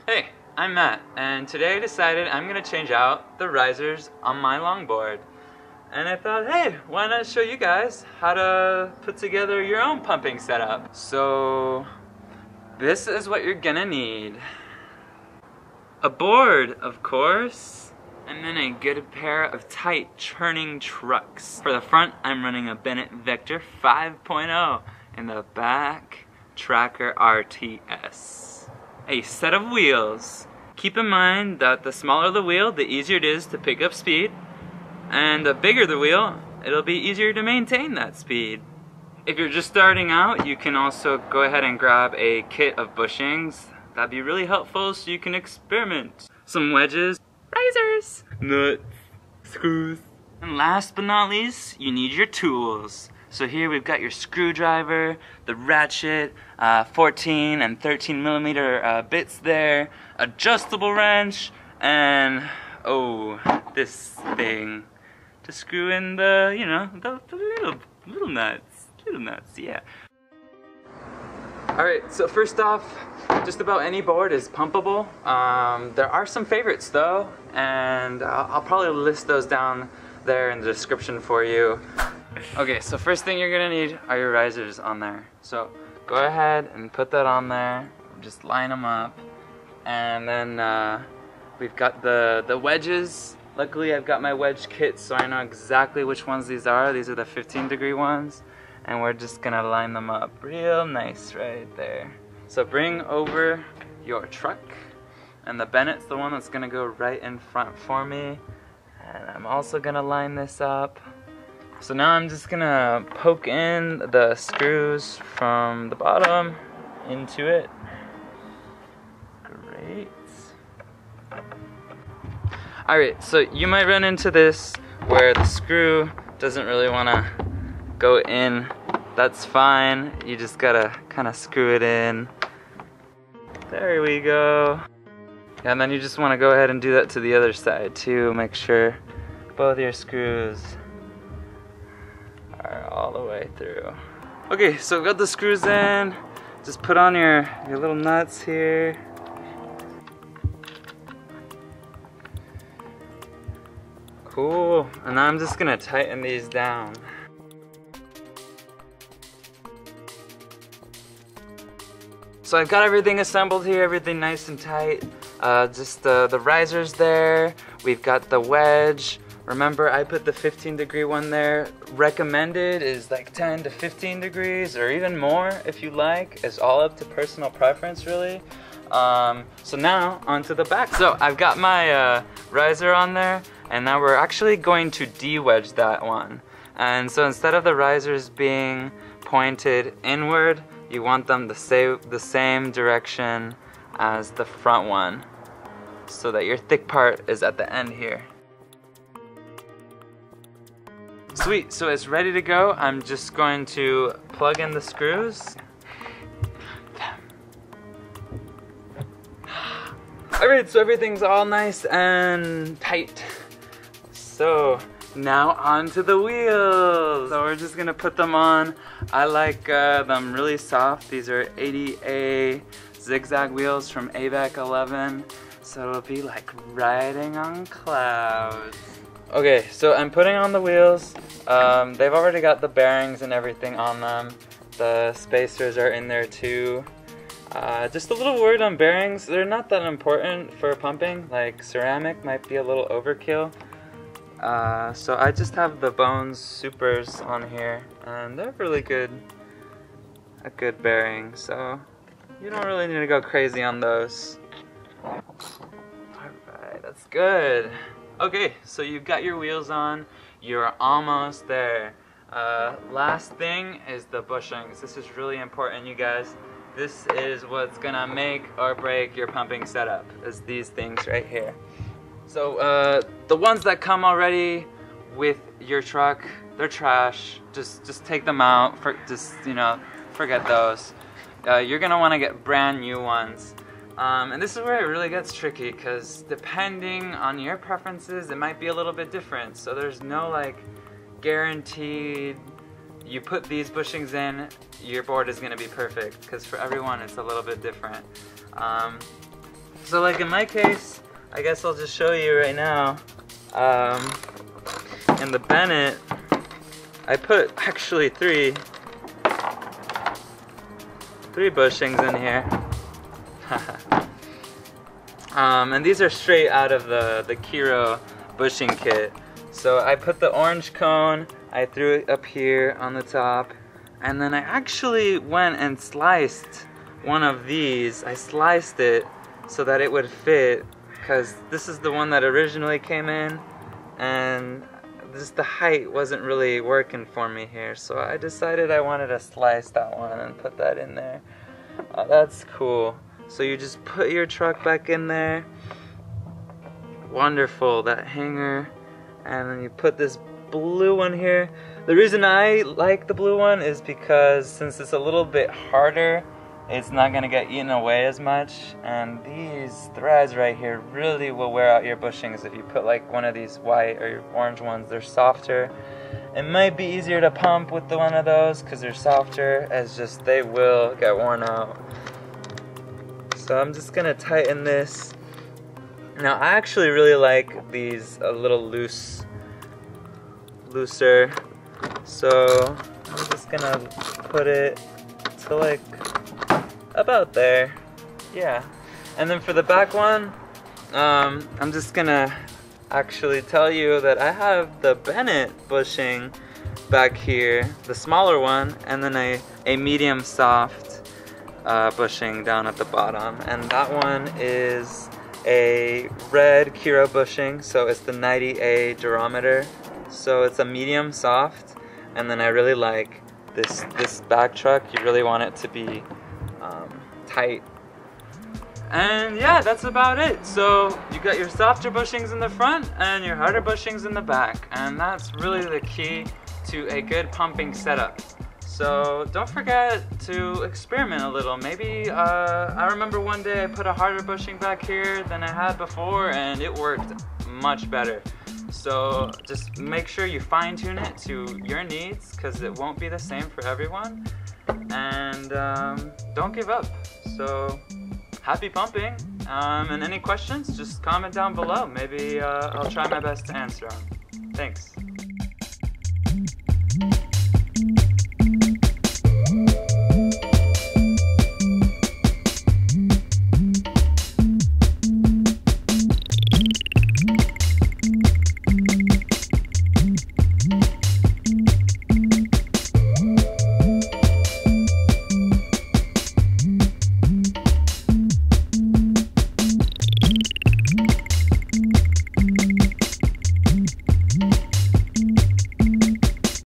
Hey, I'm Matt, and today I decided I'm going to change out the risers on my longboard. And I thought, hey, why not show you guys how to put together your own pumping setup? So, this is what you're gonna need. A board, of course, and then a good pair of tight churning trucks. For the front, I'm running a Bennett Vector 5.0, and the back, Tracker RTS. A set of wheels. Keep in mind that the smaller the wheel, the easier it is to pick up speed, and the bigger the wheel, it'll be easier to maintain that speed. If you're just starting out, you can also go ahead and grab a kit of bushings. That'd be really helpful so you can experiment. Some wedges, risers, nuts, screws, and last but not least, you need your tools. So here we've got your screwdriver, the ratchet, 14 and 13 millimeter bits there, adjustable wrench, and oh, this thing to screw in the, you know, the little nuts, yeah. Alright, so first off, just about any board is pumpable. There are some favorites though, and I'll probably list those down there in the description for you. Okay, so first thing you're gonna need are your risers on there. So go ahead and put that on there, just line them up, and then we've got the wedges. Luckily I've got my wedge kit, so I know exactly which ones these are. These are the 15-degree ones, and we're just gonna line them up real nice right there. So bring over your truck, and the Bennett's the one that's gonna go right in front for me, and I'm also gonna line this up. So now I'm just gonna poke in the screws from the bottom into it. Great. Alright, so you might run into this where the screw doesn't really want to go in. That's fine, you just gotta kind of screw it in. There we go. And then you just want to go ahead and do that to the other side too. Make sure both your screws are all the way through. Okay, so we've got the screws in. Just put on your little nuts here. Cool, and now I'm just gonna tighten these down. So I've got everything assembled here, everything nice and tight. Just the risers there. We've got the wedge. Remember, I put the 15-degree one there. Recommended is like 10 to 15 degrees, or even more if you like. It's all up to personal preference, really. So now, onto the back. So I've got my riser on there, and now we're actually going to de-wedge that one. And so instead of the risers being pointed inward, you want them the same direction as the front one, so that your thick part is at the end here. Sweet, so it's ready to go. I'm just going to plug in the screws. Alright, so everything's all nice and tight. So now onto the wheels. So we're just gonna put them on. I like them really soft. These are 80A zigzag wheels from Abec 11. So it'll be like riding on clouds. Okay, so I'm putting on the wheels. They've already got the bearings and everything on them. The spacers are in there too. Just a little word on bearings. They're not that important for pumping. Like ceramic might be a little overkill. So I just have the Bones Supers on here, and they're really a good bearing. So you don't really need to go crazy on those. Alright, that's good. Okay, so you've got your wheels on. You're almost there. Last thing is the bushings. This is really important, you guys. This is what's gonna make or break your pumping setup, is these things right here. So the ones that come already with your truck, they're trash. Just take them out. Forget those. You're gonna want to get brand new ones. And this is where it really gets tricky, because depending on your preferences, it might be a little bit different. So there's no like guaranteed, you put these bushings in, your board is going to be perfect, because for everyone it's a little bit different. So like in my case, I guess I'll just show you right now. In the Bennett, I put actually three bushings in here. And these are straight out of the Kiro bushing kit. So I put the orange cone, I threw it up here on the top, and then I actually went and sliced one of these. I sliced it so that it would fit, because this is the one that originally came in, and the height wasn't really working for me here, so I decided I wanted to slice that one and put that in there. That's cool. So you just put your truck back in there. Wonderful, that hanger. And then you put this blue one here. The reason I like the blue one is because since it's a little bit harder, it's not gonna get eaten away as much. And these threads right here really will wear out your bushings if you put like one of these white or orange ones. They're softer. It might be easier to pump with the one of those because they're softer, as just they will get worn out. So I'm just gonna tighten this. Now I actually really like these a little looser. So I'm just gonna put it to like about there. Yeah. And then for the back one, I'm just gonna actually tell you that I have the Bennett bushing back here, the smaller one, and then a medium soft bushing down at the bottom. And that one is a red Kiro bushing, so it's the 90A durometer. So it's a medium soft, and then I really like this back truck. You really want it to be tight. And yeah, that's about it. So you got your softer bushings in the front and your harder bushings in the back, and that's really the key to a good pumping setup. So don't forget to experiment a little. Maybe I remember one day I put a harder bushing back here than I had before, and it worked much better. So just make sure you fine-tune it to your needs, because it won't be the same for everyone. And don't give up. So happy pumping, and any questions, just comment down below. Maybe I'll try my best to answer them. Thanks.